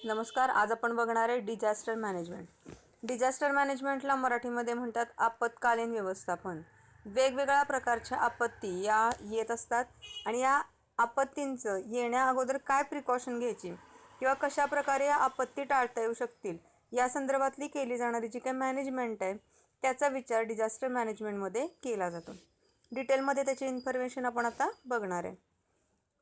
नमस्कार. आज आपण बघणार आहे डिझास्टर मॅनेजमेंट. डिझास्टर मॅनेजमेंटला मराठीमध्ये म्हणतात आपत्कालीन व्यवस्थापन. वेगवेगळ्या प्रकारच्या आपत्ती या येत असतात आणि या आपत्तींचं येण्या अगोदर काय प्रिकॉशन घ्यायची किंवा कशा प्रकारे या आपत्ती टाळता येऊ शकतील या संदर्भातली केली जाणारी जी काही मॅनेजमेंट आहे त्याचा विचार डिझास्टर मॅनेजमेंटमध्ये केला जातो. डिटेलमध्ये त्याची इन्फॉर्मेशन आपण आता बघणार आहे.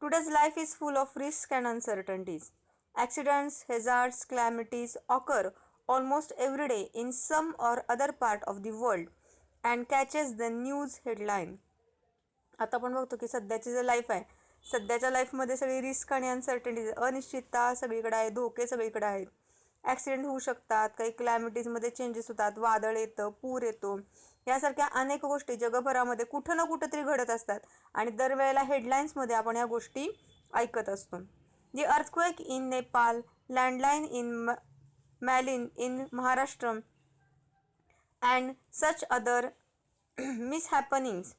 Today's life is full of risks and uncertainties. Accidents, hazards, calamities occur almost every day in some or other part of the world and catches the news headline. आता आपण बघतो की सध्याची जे लाईफ आहे, सध्याच्या लाईफमध्ये सगळी रिस्क आणि अनसर्टनिटीज, अनिश्चितता सगळीकडे आहे, धोके सगळीकडे आहेत. ॲक्सिडेंट होऊ शकतात, काही क्लायमेटीजमध्ये चेंजेस होतात, वादळ येतं, पूर येतो, यासारख्या अनेक गोष्टी जगभरामध्ये कुठं ना कुठं तरी घडत असतात आणि दरवेळेला हेडलाईन्समध्ये आपण या गोष्टी ऐकत असतो. The earthquake in Nepal, landline in Malin in Maharashtra and such other mishappenings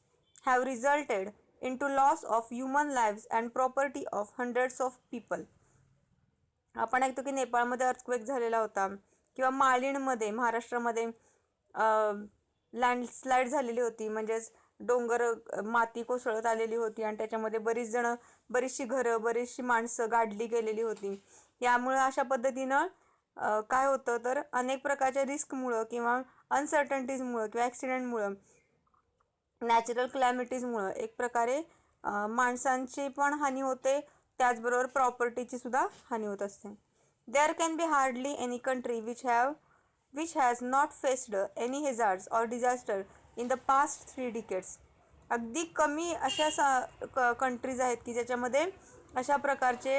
have resulted into loss of human lives and property of hundreds of people. आपण ऐकतो की नेपाळमध्ये अर्थक्वेक झालेला होता किंवा मालिणमध्ये महाराष्ट्रामध्ये लँडस्लाईड झालेली होती, म्हणजेच डोंगर माती कोसळत आलेली होती आणि त्याच्यामध्ये बरीचशी घरं, बरीचशी माणसं गाडली गेलेली होती. यामुळे अशा पद्धतीनं काय होतं तर अनेक प्रकारच्या रिस्कमुळं किंवा अनसर्टनिटीजमुळं किंवा ॲक्सिडेंटमुळं, नॅचरल क्लॅमिटीजमुळं एक प्रकारे माणसांची पण हानी होते, त्याचबरोबर प्रॉपर्टीची सुद्धा हानी होत असते. There can be hardly any country which has not faced any hazards or disaster in the past 3 decades. अगदी कमी अशा कंट्रीज आहेत की ज्याच्यामध्ये अशा प्रकारचे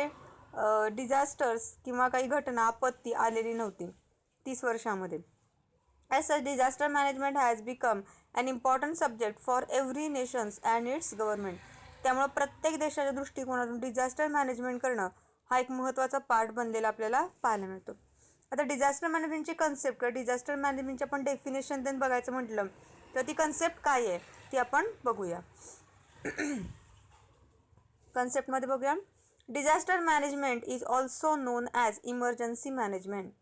डिझास्टर्स किंवा काही घटना आपत्ती आलेली नव्हती 30 वर्षामध्ये. As such, disaster management has become an important subject for every nations and its government. त्यामुळे प्रत्येक देशाच्या दृष्टिकोनातून डिझास्टर मॅनेजमेंट करणं हा एक महत्त्वाचा पार्ट बनलेला आपल्याला पाहायला मिळतो. आता डिझास्टर मॅनेजमेंटची कन्सेप्ट किंवा डिझास्टर मॅनेजमेंटची आपण डेफिनेशन त्यांनी बघायचं म्हटलं तर ती कन्सेप्ट काय आहे ती आपण बघूया. कन्सेप्टमध्ये बघूया. Disaster management is also non as emergency management.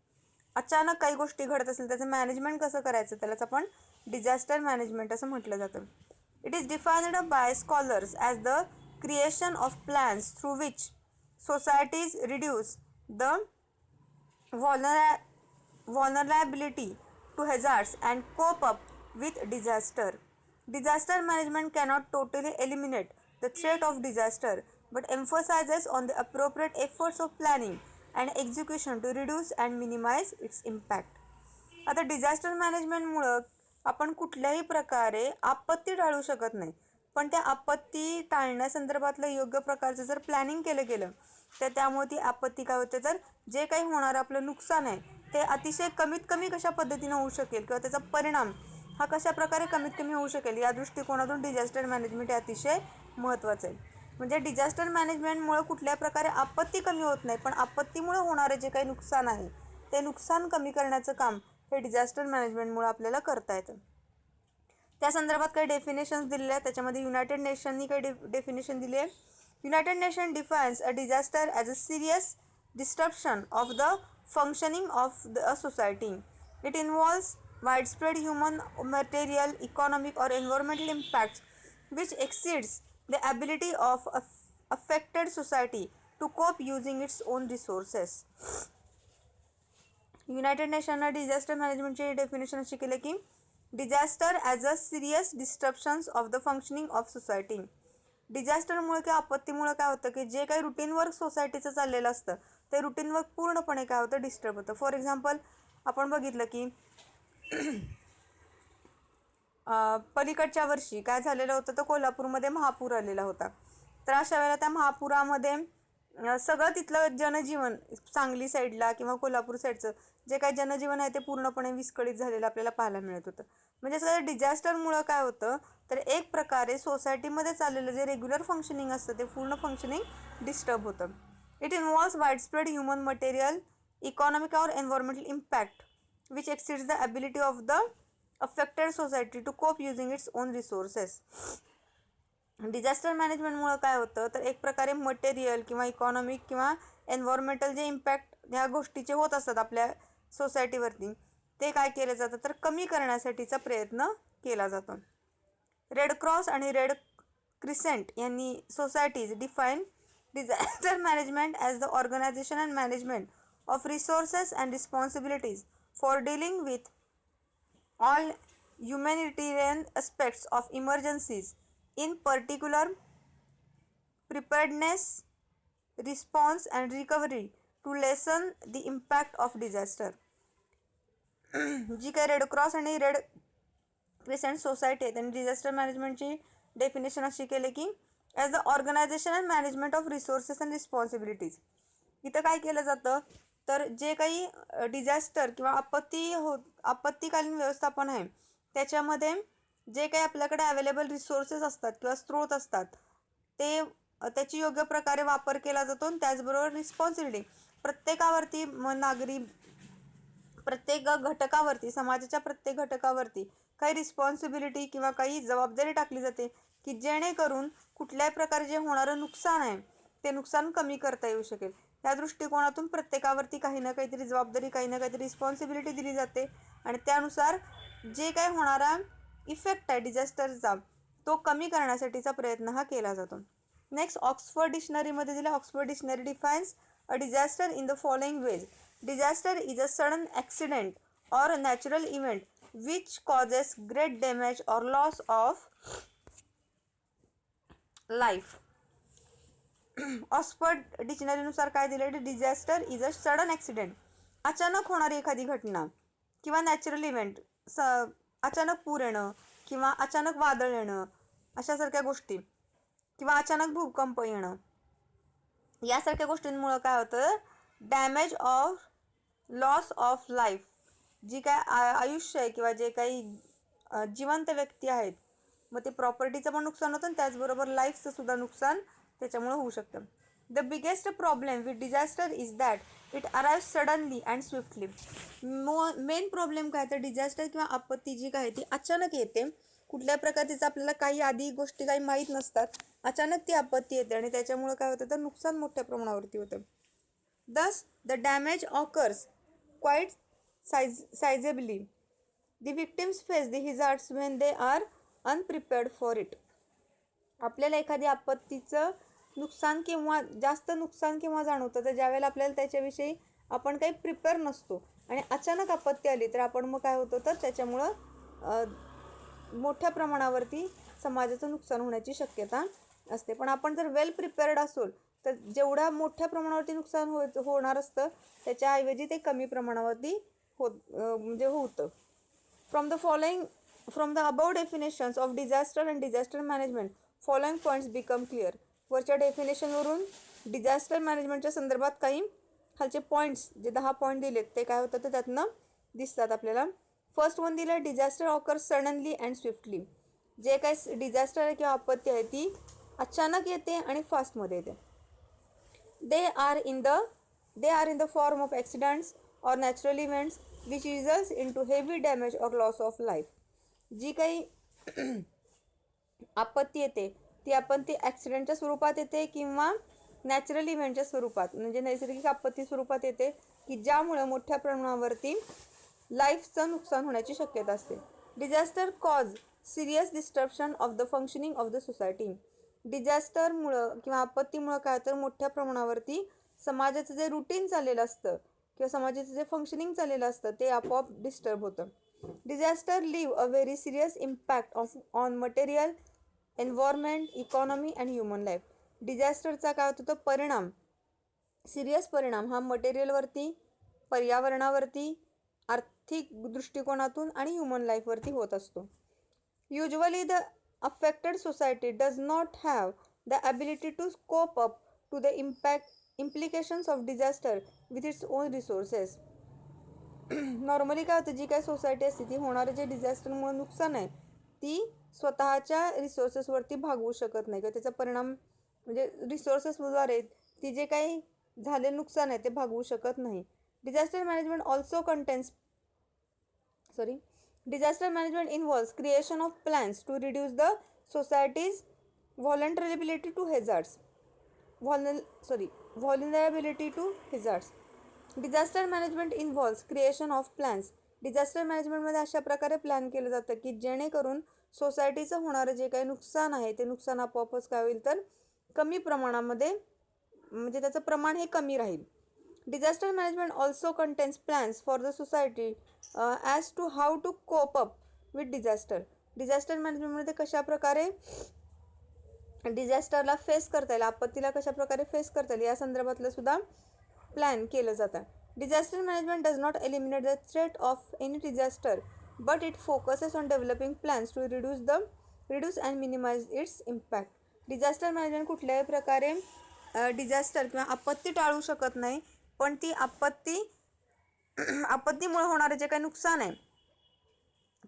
अचानक काही गोष्टी घडत असेल त्याचं मॅनेजमेंट कसं करायचं त्यालाच आपण डिझास्टर मॅनेजमेंट असं म्हटलं जातं. It is defined by scholars as the creation of plans through which societies reduce the vulnerability to hazards and cope up with disaster. Disaster management cannot totally eliminate the threat of disaster but emphasizes on the appropriate efforts of planning and execution to reduce and minimize its impact. आता disaster मॅनेजमेंटमुळं आपण कुठल्याही प्रकारे आपत्ती टाळू शकत नाही, पण त्या आपत्ती टाळण्यासंदर्भातलं योग्य प्रकारचं जर प्लॅनिंग केलं गेलं तर त्यामुळे ती आपत्ती काय होते तर जे काही होणारं आपलं नुकसान आहे ते अतिशय कमीत कमी कशा पद्धतीनं होऊ शकेल किंवा त्याचा परिणाम हा कशा प्रकारे कमीत कमी होऊ शकेल या दृष्टिकोनातून डिझास्टर मॅनेजमेंट हे अतिशय महत्त्वाचं आहे. म्हणजे डिझास्टर मॅनेजमेंटमुळं कुठल्या प्रकारे आपत्ती कमी होत नाही, पण आपत्तीमुळे होणारे जे काही नुकसान आहे ते नुकसान कमी करण्याचं काम हे डिझास्टर मॅनेजमेंटमुळे आपल्याला करता येतं. त्या संदर्भात काही डेफिनेशन्स दिलेल्या आहेत. त्याच्यामध्ये युनायटेड नेशननी काही डेफिनेशन दिली आहे. United nation defines a disaster as a serious disruption of the functioning of a society. It involves widespread human, material, economic or environmental impacts which exceeds the ability of affected society to cope using its own resources. United नेशननं disaster मॅनेजमेंटची definition अशी केली की disaster as a serious disruptions of the functioning of society. डिझास्टरमुळे किंवा आपत्तीमुळे काय होतं की जे काही रुटीन वर्क सोसायटीचं चाललेलं असतं ते रुटीन वर्क पूर्णपणे काय होतं डिस्टर्ब होतं. फॉर एक्झाम्पल आपण बघितलं की पलीकडच्या वर्षी काय झालेलं होतं तर कोल्हापूरमध्ये महापूर आलेला होता. तर अशा वेळेला त्या महापुरामध्ये सगळं तिथलं जनजीवन सांगली साईडला किंवा कोल्हापूर साईडचं जे काही जनजीवन आहे ते पूर्णपणे विस्कळीत झालेलं आपल्याला पाहायला मिळत होतं. म्हणजे सगळं डिझास्टरमुळं काय होतं तर एक प्रकारे सोसायटीमध्ये चाललेलं जे रेग्युलर फंक्शनिंग असतं ते पूर्ण फंक्शनिंग डिस्टर्ब होतं. It involves widespread human material, economic और environmental impact which exceeds the ability of the affected society to cope using its own resources. Disaster मॅनेजमेंटमुळं काय होतं तर एक प्रकारे मटेरियल किंवा इकॉनॉमिक किंवा एन्व्हायरमेंटल जे इम्पॅक्ट ह्या गोष्टीचे होत असतात आपल्या सोसायटीवरती, ते काय केलं जातं तर कमी करण्यासाठीचा प्रयत्न केला जातो. रेड क्रॉस आणि रेड क्रिसेंट यांनी societies define disaster management as the organisation and management of resources and responsibilities for dealing with all humanitarian aspects of emergencies, in particular preparedness, response and recovery to lessen the impact of disaster. जी काही red cross आणि red crescent society आहे त्यांनी disaster मॅनेजमेंटची definition अशी केली की as the organisation and management of resources and responsibilities. इथं काय केलं जातं तर जे काही डिझास्टर किंवा आपत्तीकालीन व्यवस्थापन आहे त्याच्यामध्ये जे काही आपल्याकडे अवेलेबल रिसोर्सेस असतात किंवा स्रोत असतात ते त्याची योग्य प्रकारे वापर केला जातो. आणि त्याचबरोबर रिस्पॉन्सिबिलिटी प्रत्येकावरती प्रत्येक घटकावरती समाजाच्या प्रत्येक घटकावरती काही रिस्पॉन्सिबिलिटी किंवा काही जबाबदारी टाकली जाते की जेणेकरून कुठल्याही प्रकारे जे होणारं नुकसान आहे ते नुकसान कमी करता येऊ शकेल. या दृष्टिकोनातून प्रत्येकावरती काही ना काहीतरी जबाबदारी काही ना काहीतरी रिस्पॉन्सिबिलिटी दिली जाते आणि त्यानुसार जे काही होणारा इफेक्ट आहे डिझास्टरचा तो कमी करण्यासाठीचा प्रयत्न हा केला जातो. नेक्स्ट ऑक्सफर्ड डिक्शनरीमध्ये दिला. Oxford dictionary defines a disaster in the following veg. Disaster is a sudden accident or a natural event which causes great damage or loss of life. Oxford डिक्शनरीनुसार काय दिलं disaster is a sudden accident, अचानक होणारी एखादी घटना किंवा natural event, अचानक पूर येणं किंवा अचानक वादळ येणं अशासारख्या गोष्टी किंवा अचानक भूकंप येणं यासारख्या गोष्टींमुळं काय होतं damage of loss of life, जी काय आयुष्य आहे किंवा जे काही जिवंत व्यक्ती आहेत मग ते प्रॉपर्टीचं पण नुकसान होतं आणि त्याचबरोबर लाईफचं सुद्धा नुकसान त्याच्यामुळे होऊ शकतं. The biggest problem with disaster is that it arrive suddenly and swiftly. Main problem काय तर डिझास्टर किंवा आपत्ती जी काय ती अचानक येते, कुठल्या प्रकारचं आपल्याला काही आधी गोष्टी काही माहीत नसतात, अचानक ती आपत्ती येते आणि त्याच्यामुळे काय होतं तर नुकसान मोठ्या प्रमाणावरती होतं. Thus, the damage occurs quite sizably. The victims face the hazards when they are unprepared for it. आपल्याला एखादी आपत्तीचं नुकसान किंवा जास्त नुकसान किंवा जाणवतं तर ज्यावेळेला आपल्याला त्याच्याविषयी आपण काही प्रिपेअर नसतो आणि अचानक आपत्ती आली तर आपण मग काय होतं तर त्याच्यामुळं मोठ्या प्रमाणावरती समाजाचं नुकसान होण्याची शक्यता असते. पण आपण जर वेल प्रिपेअर्ड असोल तर जेवढा मोठ्या प्रमाणावरती नुकसान होणार असतं त्याच्याऐवजी ते कमी प्रमाणावरती म्हणजे होतं. From the above definitions of disaster and disaster management following points become clear. वरच्या डेफिनेशनवरून डिझास्टर मॅनेजमेंटच्या संदर्भात काही खालचे पॉईंट्स जे 10 पॉईंट दिलेत ते काय होतं तर त्यातनं दिसतात आपल्याला. फर्स्ट वन दिलं disaster occur suddenly and swiftly. जे काही डिझास्टर आहे किंवा आपत्ती आहे ती अचानक येते आणि फास्टमध्ये येते. They are in the form of accidents or natural events which results into heavy damage or loss of life. जी काही आपत्ती येते ती आपत्ती ॲक्सिडेंटच्या स्वरूपात येते किंवा नॅचरल इव्हेंटच्या स्वरूपात म्हणजे नैसर्गिक आपत्ती स्वरूपात येते की ज्यामुळं मोठ्या प्रमाणावरती लाईफचं नुकसान होण्याची शक्यता असते. Disaster cause serious disturbation of the functioning of the society. डिझास्टरमुळं किंवा आपत्तीमुळं काय तर मोठ्या प्रमाणावरती समाजाचं जे रुटीन चाललेलं असतं किंवा समाजाचं जे फंक्शनिंग चाललेलं असतं ते आपोआप डिस्टर्ब होतं. Disaster leave a very serious impact on material, environment, economy and human life. डिझास्टरचा काय होतो तो परिणाम, सिरियस परिणाम हा मटेरियलवरती, पर्यावरणावरती, आर्थिक दृष्टिकोनातून आणि ह्युमन लाईफवरती होत असतो. Usually the affected society does not have the ability to cope up to the implications of disaster with its own resources. Normally काय होतं जी काय सोसायटी असते ती होणारं जे डिझास्टरमुळे नुकसान आहे ती स्वतःच्या रिसोर्सेसवरती भागवू शकत नाही किंवा त्याचा परिणाम म्हणजे रिसोर्सेसद्वारे ती जे काही झाले नुकसान आहे ते भागवू शकत नाही. Disaster management also contains Disaster management involves creation of plans to reduce the society's vulnerability to hazards. Vulnerability to hazards. Disaster management involves creation of plans. Disaster मॅनेजमेंटमध्ये अशा प्रकारे प्लॅन केलं जातं की जेणेकरून सोसायटीचं होणारं जे काही नुकसान आहे ते नुकसान आपोआपच काय होईल तर कमी प्रमाणामध्ये, म्हणजे त्याचं प्रमाण हे कमी राहील. Disaster management also contains plans for the society as to how to cope up with disaster. Disaster मॅनेजमेंटमध्ये कशा प्रकारे डिझास्टरला फेस करता येईल, आपत्तीला कशा प्रकारे फेस करता येईल या संदर्भातलं सुद्धा प्लॅन केलं जातं. Disaster management does not eliminate the threat of any disaster but it focuses on developing plans to reduce and minimise its impact. Disaster management कुठल्याही प्रकारे डिझास्टर किंवा आपत्ती टाळू शकत नाही, पण ती आपत्तीमुळे होणारे जे काही नुकसान आहे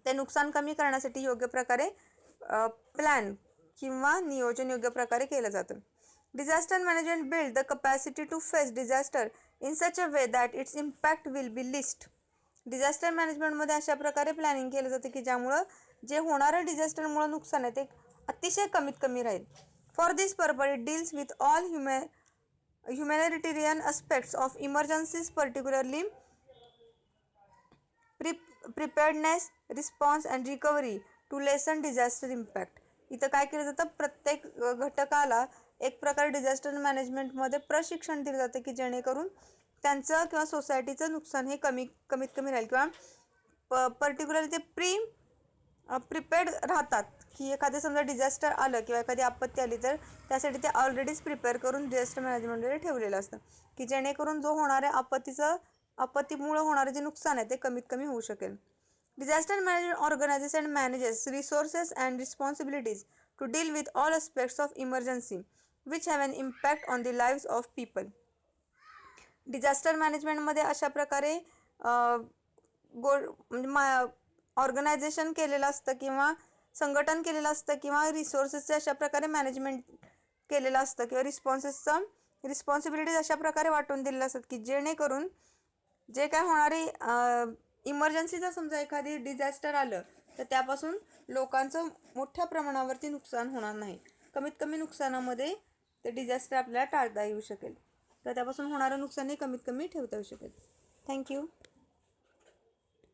ते नुकसान कमी करण्यासाठी योग्य प्रकारे प्लॅन किंवा नियोजन योग्य प्रकारे केलं जातं. Disaster management build the capacity to face disaster in such a way that its impact will be least. Disaster मॅनेजमेंटमध्ये अशा प्रकारे प्लॅनिंग केलं जातं की ज्यामुळं जे होणारं डिझास्टरमुळं नुकसान आहे ते अतिशय कमीत कमी राहील. For this purpose it deals with all humanitarian aspects of emergencies, particularly preparedness, response and recovery to lessen disaster impact. इथं काय केलं जातं, प्रत्येक घटकाला एक प्रकारे डिझास्टर मॅनेजमेंटमध्ये प्रशिक्षण दिलं जातं की जेणेकरून त्यांचं किंवा सोसायटीचं नुकसान हे कमीत कमी राहील किंवा पर्टिक्युलरली ते प्रिपेअर्ड राहतात की एखादं समजा डिझास्टर आलं किंवा एखादी आपत्ती आली तर त्यासाठी ते ऑलरेडीच प्रिपेअर करून डिझास्टर मॅनेजमेंटमध्ये ठेवलेलं असतं की जेणेकरून जो होणाऱ्या आपत्तीमुळे होणारे जे नुकसान आहे ते कमीत कमी होऊ शकेल. Disaster management organises and manages resources and responsibilities to deal with all aspects of emergency which have an impact on the lives of people. Disaster मॅनेजमेंटमध्ये अशा प्रकारे म्हणजे ऑर्गनायझेशन केलेलं असतं किंवा संघटन केलेलं असतं किंवा रिसोर्सेसचं अशा प्रकारे मॅनेजमेंट केलेलं असतं किंवा रिस्पॉन्सिबिलिटीज अशा प्रकारे वाटून दिलेल्या असतात की जेणेकरून जे काय होणारी इमर्जन्सीचं समजा एखादी डिझास्टर आलं तर त्यापासून लोकांचं मोठ्या प्रमाणावरती नुकसान होणार नाही, कमीत कमी नुकसानामध्ये ते डिझास्टर आपल्याला टाळता येऊ शकेल, तर त्यापासून होणारं नुकसानही कमीत कमी ठेवता येऊ शकेल. थँक्यू.